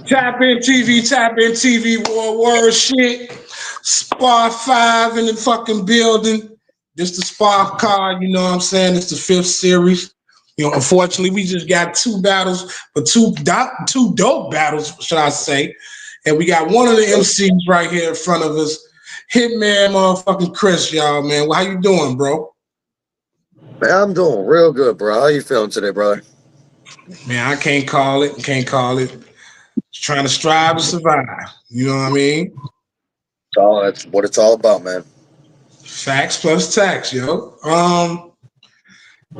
Tap in TV, word shit. Spar 5 in the fucking building. This the Spar card, you know what I'm saying? It's the fifth series. You know, unfortunately, we just got two battles, but two dope battles, should I say. And we got one of the MCs right here in front of us. Hitman motherfucking Chris, y'all, man. Well, how you doing, bro? Man, I'm doing real good, bro. How you feeling today, brother? Man, I can't call it. Can't call it. Just trying to strive to survive. You know what I mean? Oh, that's what it's all about, man. Facts plus tax, yo.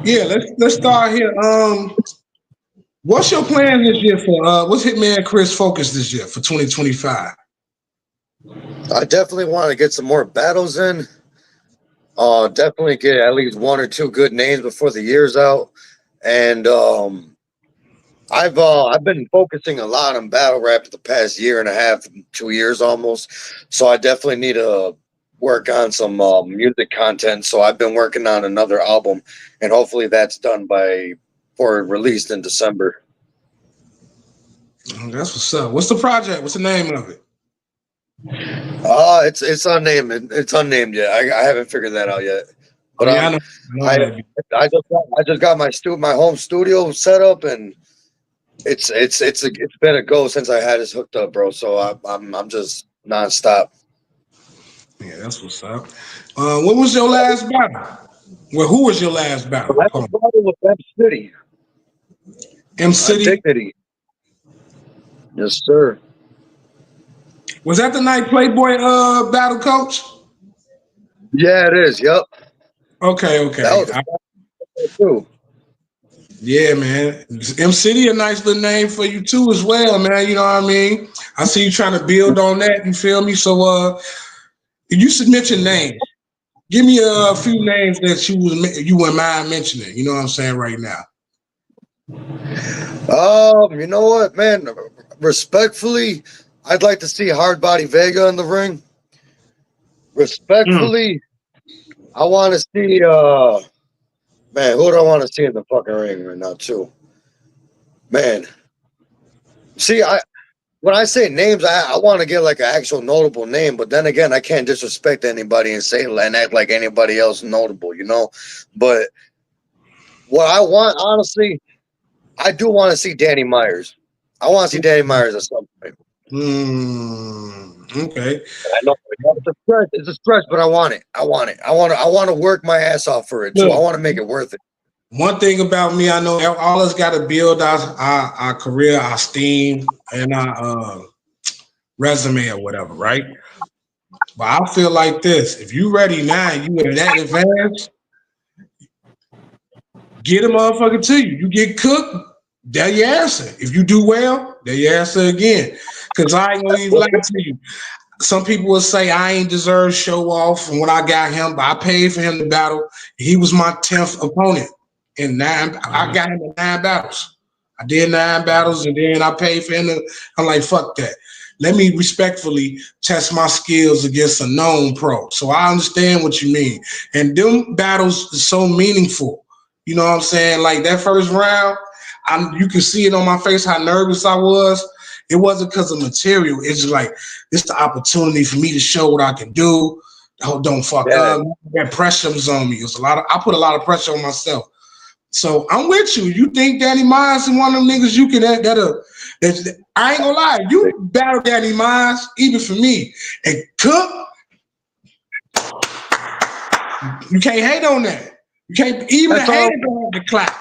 Yeah, let's start here. What's your plan this year for what's Hitman Chris focus this year for 2025? I definitely want to get some more battles in. Definitely get at least one or two good names before the year's out. And I've been focusing a lot on battle rap the past year and a half, 2 years almost. So I definitely need to work on some music content. So I've been working on another album, and hopefully that's done by for released in December. That's what's up. What's the project? What's the name of it? It's unnamed. It's unnamed yet. I haven't figured that out yet. Oh But yeah, I know I that. I just got my home studio set up, and it's been a go since I had this hooked up, bro. So I'm just nonstop. Yeah, that's what's up. What was your last battle? Well, who was your last battle? I Hold was on. riding with M City M on City. Dignity. Yes, sir. Was that the night Playboy battle coach? Yeah, it is. Yep. Okay, That okay. was a fun too. Yeah, man. M City a nice little name for you too as well, man. You know what I mean? I see you trying to build on that. You feel me? So you submit your names. Give me a few names that you wouldn't mind mentioning. You know what I'm saying right now. You know what, man? Respectfully, I'd like to see Hard Body Vega in the ring. Mm. Respectfully, I want to see man, who do I want to see in the fucking ring right now too? Man, see, I when I say names, I want to get like an actual notable name, but then again, I can't disrespect anybody and say and act like anybody else notable, you know. But what I want, honestly, I do want to see Danny Myers. I want to see Danny Myers at some point. Okay. I know it's a stretch. It's a stretch, but I want it. I want it. I want to work my ass off for it too. I Look, want to make it worth it. one thing about me, I know all us got to build our career, our steam, and our resume or whatever, right? But I feel like this: if you ready now, you in that advance, get a motherfucker to you. You get cooked, there your answer. If you do well, there your answer again. Cause I ain't gonna even lie to you. Some people will say I ain't deserve show off from when I got him, but I paid for him to battle. He was my 10th opponent in nine. I got him in 9 battles. I did 9 battles and then I paid for him to. I'm like, fuck that. Let me respectfully test my skills against a known pro. So I understand what you mean. And them battles is so meaningful. You know what I'm saying? Like that first round, you can see it on my face how nervous I was. It wasn't because of material. It's just like it's the opportunity for me to show what I can do. Oh, don't fuck Yeah, up. That pressure was on me. It was a lot of. I put a lot of pressure on myself. So I'm with you. You think Danny Myers is one of them niggas you can that I ain't gonna lie. You battle Danny Myers, even for me, and Cook, you can't hate on that. You can't even a that's all. hater don't have to clap.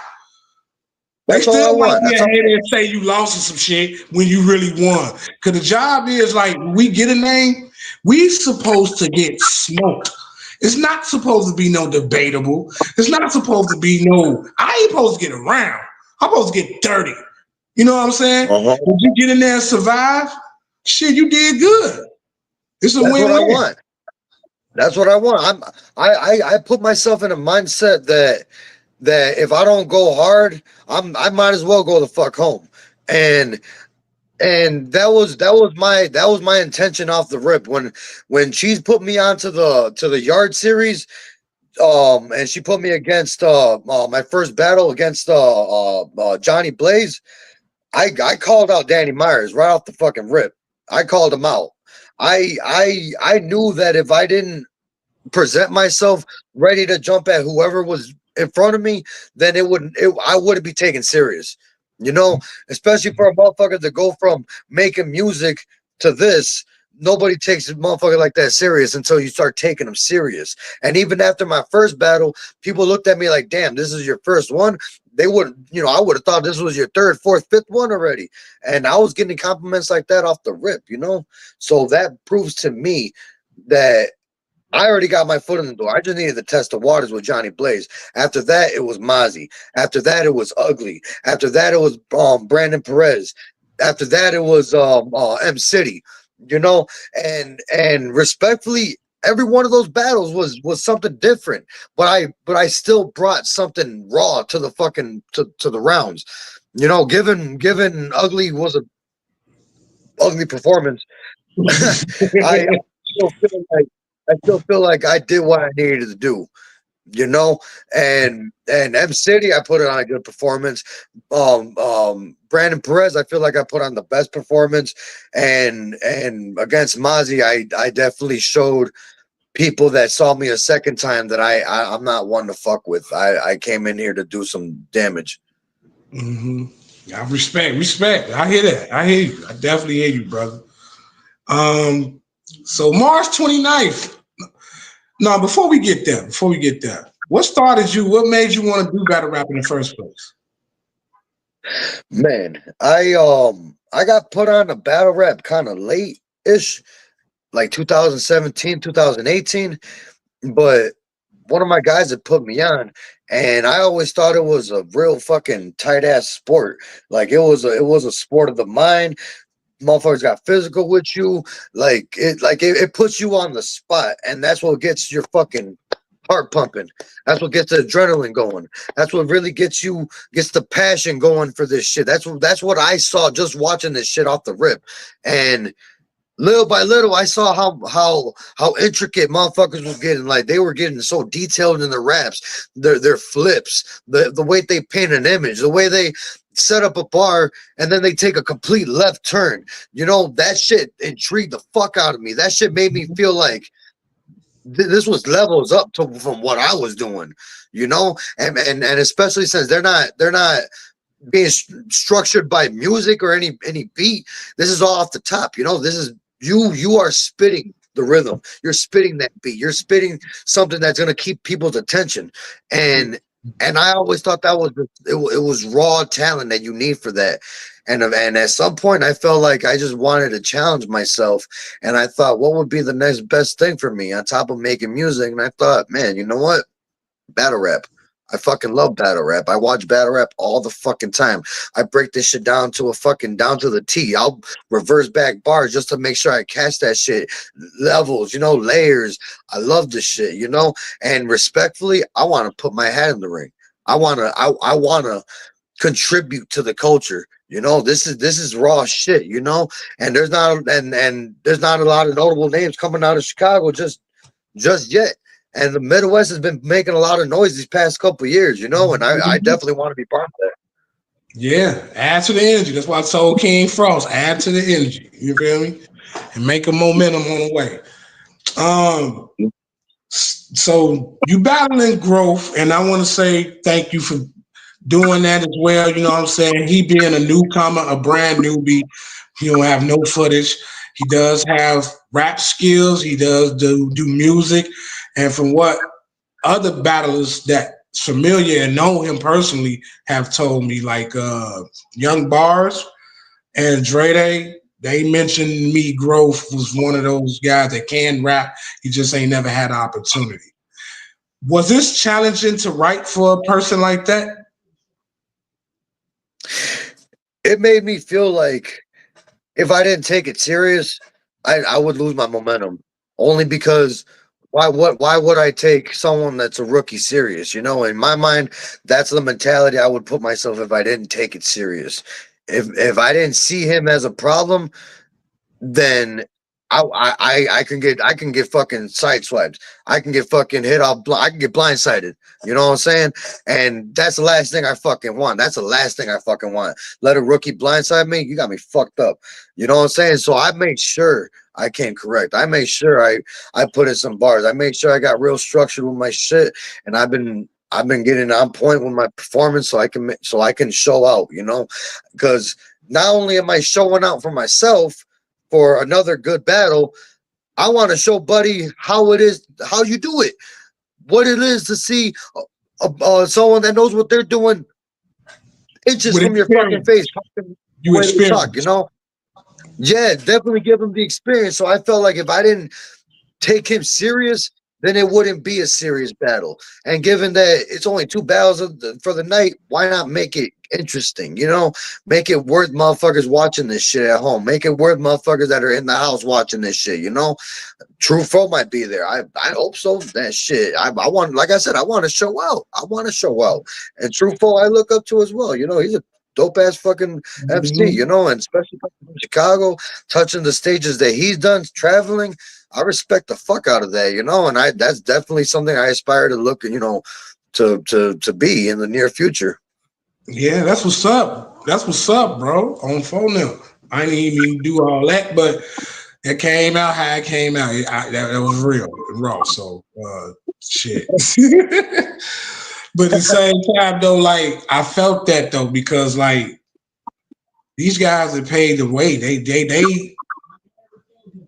They That's all still I might want. be a That's all. hater and say you lost or some shit when you really won. Cause the job is like when we get a name, we supposed to get smoked. It's not supposed to be no debatable. It's not supposed to be no. I ain't supposed to get around. I'm supposed to get dirty. You know what I'm saying? Uh-huh. If you get in there and survive, shit, you did good. It's a That's what I win-win. want. That's what I want. I put myself in a mindset that if I don't go hard, I might as well go the fuck home. And that was my intention off the rip when she's put me onto the yard series, and she put me against my first battle against Johnny Blaze. I called out Danny Myers right off the fucking rip. I called him out. I knew that if I didn't present myself ready to jump at whoever was in front of me, then I wouldn't be taken serious. You know, especially for a motherfucker to go from making music to this. Nobody takes a motherfucker like that serious until you start taking them serious. And even after my first battle, people looked at me like, damn, this is your first one. They would, I would have thought this was your third, fourth, fifth one already. And I was getting compliments like that off the rip. So that proves to me that I already got my foot in the door. I just needed to test the waters with Johnny Blaze. After that, it was Mozzie. After that, it was Ugly. After that, it was Brandon Perez. After that, it was M City. And respectfully, every one of those battles was something different. But I still brought something raw to the fucking to the rounds. Given Ugly was a ugly performance, I still feel like I still feel like I did what I needed to do, you know. And M City, I put it on a good performance. Brandon Perez, I feel like I put on the best performance, and against Mozzie, I definitely showed people that saw me a second time that I'm not one to fuck with. I came in here to do some damage. Mm-hmm. I respect. I hear that. I hear you. I definitely hear you, brother. So March 29th. No, before we get there, what started you? What made you want to do battle rap in the first place? Man, I got put on a battle rap kind of late ish, like 2017, 2018. But one of my guys had put me on, and I always thought it was a real fucking tight ass sport. Like it was a sport of the mind. Motherfuckers got physical with you. It puts you on the spot, and that's what gets your fucking heart pumping. That's what gets the adrenaline going. That's what really gets the passion going for this shit. That's what I saw just watching this shit off the rip. And little by little, I saw how intricate motherfuckers was getting. Like they were getting so detailed in their raps, their flips, the way they paint an image, the way they set up a bar and then they take a complete left turn. That shit intrigued the fuck out of me. That shit made me feel like this was levels up from what I was doing. And especially since they're not being structured by music or any beat. This is all off the top. This is you are spitting the rhythm. You're spitting that beat. You're spitting something that's going to keep people's attention. And I always thought that was raw talent that you need for that. And at some point I felt like I just wanted to challenge myself, and I thought, what would be the next best thing for me on top of making music? And I thought, man, you know what? Battle rap. I fucking love battle rap. I watch battle rap all the fucking time. I break this shit down to the T. I'll reverse back bars just to make sure I catch that shit. Levels, layers. I love this shit. And respectfully, I want to put my hat in the ring. I wanna contribute to the culture. This is raw shit. And there's not a lot of notable names coming out of Chicago just yet. And the Midwest has been making a lot of noise these past couple of years, and I definitely want to be part of that. Yeah, add to the energy. That's why I told King Frost, add to the energy. You feel me? And make a momentum on the way. Um, so you battling growth, and I want to say thank you for doing that as well. You know what I'm saying? He being a newcomer, a brand newbie, he don't have no footage. He does have rap skills. He does do music. And from what other battlers that familiar and know him personally have told me, like Young Bars and Dre, they mentioned me Growth was one of those guys that can rap. He just ain't never had an opportunity. Was this challenging to write for a person like that? It made me feel like if I didn't take it serious, I would lose my momentum. Only because why would I take someone that's a rookie serious? In my mind, that's the mentality I would put myself if I didn't take it serious. If I didn't see him as a problem, then I can get fucking sideswiped. I can get fucking hit off. I can get blindsided. You know what I'm saying? And that's the last thing I fucking want. That's the last thing I fucking want. Let a rookie blindside me. You got me fucked up. You know what I'm saying? So I made sure I came correct. I made sure I put in some bars. I made sure I got real structured with my shit, and I've been getting on point with my performance so I can show out. You know, because not only am I showing out for myself for another good battle, I want to show Buddy how it is, how you do it, what it is to see someone that knows what they're doing inches With from your fucking experience, face, fucking the you way they talk, you experience. know? Yeah, definitely give him the experience. So I felt like if I didn't take him serious, then it wouldn't be a serious battle. And given that it's only two battles for the night, why not make it interesting? You know, make it worth motherfuckers watching this shit at home. Make it worth motherfuckers that are in the house watching this shit. You know, True Foe might be there. I hope so. That shit. I want, like I said, I want to show out. I want to show out. And True Foe, I look up to as well. You know, he's a dope ass fucking MC. You Mhm. know, and especially from Chicago, touching the stages that he's done, traveling. I respect the fuck out of that, you know, and that's definitely something I aspire to look, you know, to be in the near future. Yeah, that's what's up. That's what's up, bro. On phone now. I didn't even do all that, but it came out how it came out. That was real, raw. So, shit. But at the same time, though, like I felt that though because like these guys that paid the way, they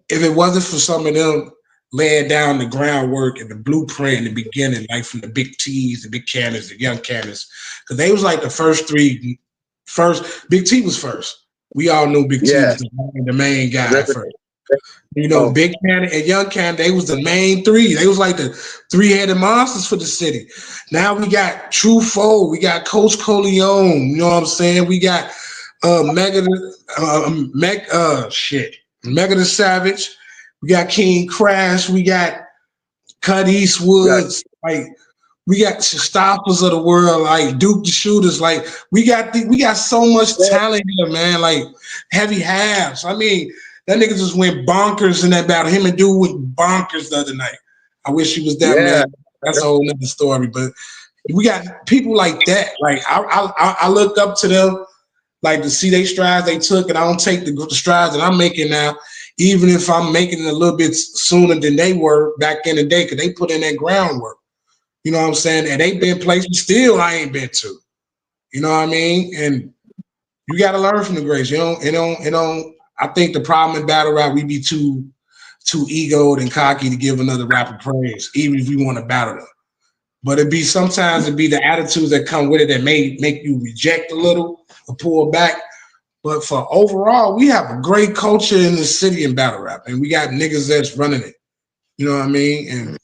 if it wasn't for some of them laying down the groundwork and the blueprint in the beginning, like from the big T's, the big cannons, the young cannons, because they was like the first three. First, Big T was first. We all knew Big T Yeah, was the main guy at ripping first. it. You know, Oh, Big Cannon and Young Cannon, they was the main three. They was like the three-headed monsters for the city. Now we got True Foe, we got Coach Coleone, you know what I'm saying? We got Mega shit. Mega the Savage, we got King Crash, we got Cut got Eastwoods, like we got Shostakovas of the world, like Duke the Shooters. Like we got so much talent here, man. Like heavy halves. I mean, that nigga just went bonkers in that battle. Him and Dude went bonkers the other night. I wish he was that yeah, man. That's a whole nother story. But we got people like that. Like I look up to them, like to see they strides they took, and I don't take the strides that I'm making now. Even if I'm making it a little bit sooner than they were back in the day, because they put in that groundwork. You know what I'm saying? And they've been places still I ain't been to. You know what I mean? And you got to learn from the greats. I think the problem in battle rap, we be too egoed and cocky to give another rapper praise, even if we want to battle them. But it'd be the attitudes that come with it that may make you reject a little or pull back. But for overall, we have a great culture in the city in battle rap, and we got niggas that's running it. You know what I mean? And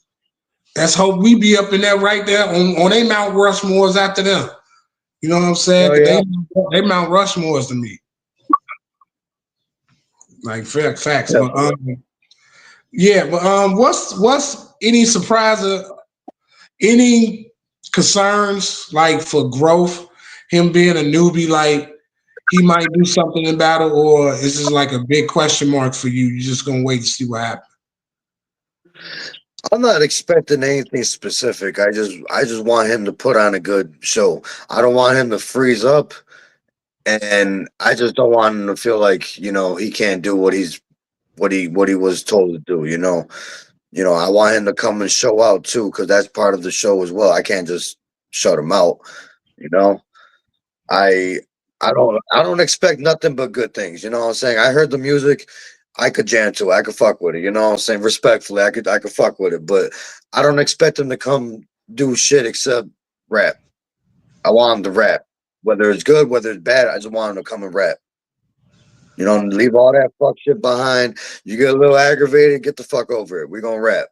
let's hope we be up in there right there on they Mount Rushmores after them. You know what I'm saying? oh 'Cause yeah. they Mount Rushmores to me, like facts. Yeah. But yeah. But what's any surprise or any concerns like for growth? Him being a newbie, like he might do something in battle, or is this like a big question mark for you? You're just gonna wait to see what happens. I'm not expecting anything specific. I just want him to put on a good show. I don't want him to freeze up, and I just don't want him to feel like, you know, he can't do what he was told to do, you know. You know, I want him to come and show out too, because that's part of the show as well. I can't just shut him out, you know. I I don't expect nothing but good things. You know what I'm saying? I heard the music, I could jam to it. I could fuck with it. You know what I'm saying? Respectfully, I could fuck with it. But I don't expect him to come do shit except rap. I want him to rap. Whether it's good, whether it's bad, I just want him to come and rap. You know, leave all that fuck shit behind. You get a little aggravated, get the fuck over it. We gonna rap.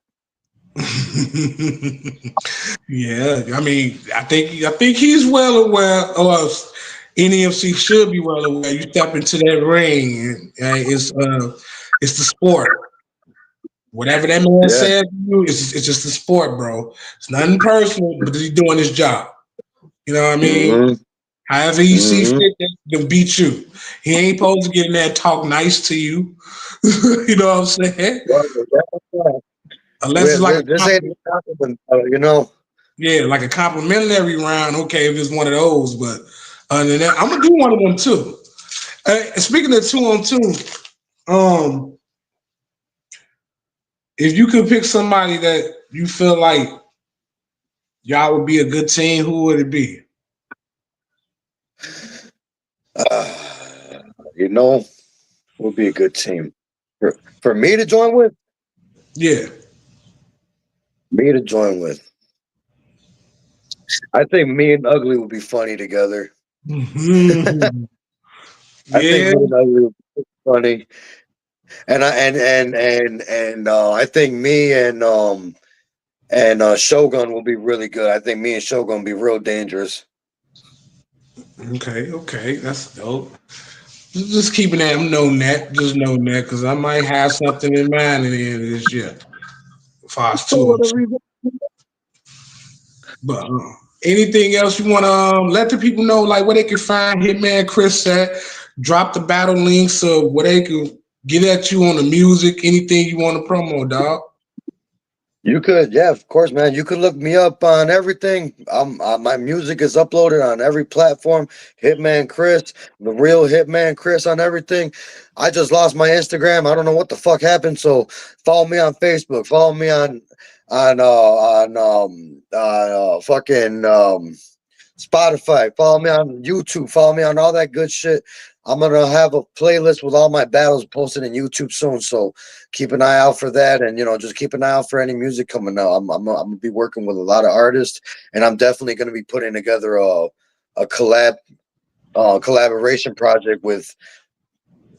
Yeah, I mean, I think he's well aware, or NEFC should be well aware. You step into that ring, and, it's the sport. Whatever that man Yeah. says to you, it's just a sport, bro. It's nothing personal, but he's doing his job. You know what I mean? Hmm. However he see Mm-hmm. fit, to beat you. He ain't supposed to get in there and talk nice to you. You know what I'm saying? Unless it's like a This ain't a compliment, you know. yeah, like a complimentary round. Okay, if it's one of those, but other than that, I'm gonna do one of them too. Speaking of 2-on-2, um, if you could pick somebody that you feel like y'all would be a good team, who would it be? Uh, you know, would be a good team for me to join with. Yeah. Me to join with. I think me and Ugly would be funny together. Mhm. I think Yeah. me and Ugly would be funny, and I think me and Shogun will be really good. I think me and Shogun will be real dangerous. Okay. Okay. That's dope. Just keeping that. I'm knowing that. Just knowing that because I might have something in mind at the end of this year. If I was So 2-on-2. whatever you But anything else you want to let the people know, like where they can find Hitman Chris at? Drop the battle links of where they can get at you on the music. Anything you want to promo, dog. You could, yeah, of course, man. You could look me up on everything. My music is uploaded on every platform. Hitman Chris, the real Hitman Chris on everything. I just lost my Instagram. I don't know what the fuck happened. So follow me on Facebook. Follow me on fucking Spotify. Follow me on YouTube. Follow me on all that good shit. I'm gonna have a playlist with all my battles posted in YouTube soon. So keep an eye out for that, and just keep an eye out for any music coming out. I'm gonna be working with a lot of artists, and I'm definitely gonna be putting together a collaboration project with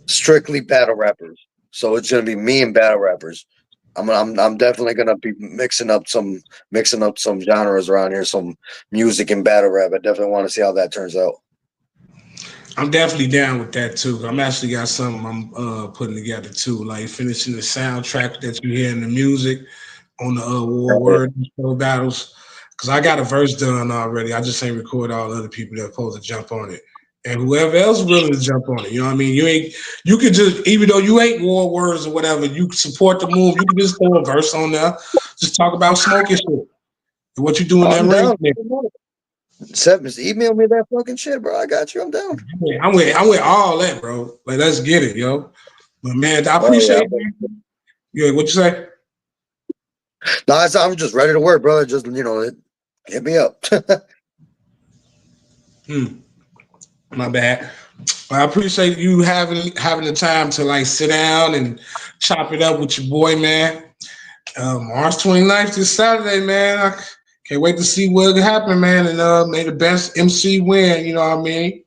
strictly battle rappers. So it's gonna be me and battle rappers. I'm definitely gonna be mixing up some genres around here, some music and battle rap. I definitely want to see how that turns out. I'm definitely down with that too. I'm actually got something I'm putting together too, like finishing the soundtrack that you hear in the music on the War Word battles. Because I got a verse done already. I just ain't record all the other people that are supposed to jump on it. And whoever else willing to jump on it, you know what I mean? You could just, even though you ain't war words or whatever, you support the move. You can just throw a verse on there, just talk about smoking shit and what you do in that I'm ring. down. Just email me that fucking shit, bro. I got you. I'm down. I'm with all that, bro. Like, let's get it, yo. But man, I Oh yeah. appreciate it. Yeah, what you say? No, I'm just ready to work, brother. Just hit me up. Hmm, my bad. I appreciate you having the time to like sit down and chop it up with your boy, man. March 29th this Saturday, man. I can't wait to see what happen, man. And may the best MC win. You know what I mean?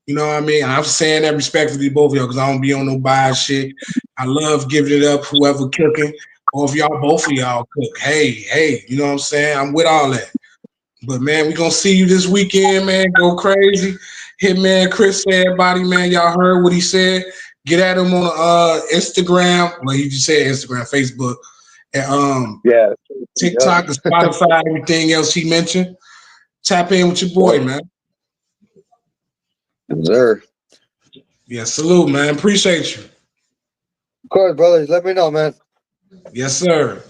You know what I mean? I'm saying that respectfully, both of y'all, because I don't be on no bias shit. I love giving it up, whoever cooking, or if y'all both of y'all cook. Hey, you know what I'm saying? I'm with all that. But man, we gonna see you this weekend, man. Go crazy. Hitman Chris said, everybody, man, y'all heard what he said. Get at him on Instagram. Well, he just said Instagram, Facebook, and Yeah. Yep. TikTok and Spotify, everything else he mentioned. Tap in with your boy, Yep. man. Yes, sir. Yeah, salute, man. Appreciate you. Of course, brother. Let me know, man. Yes, sir.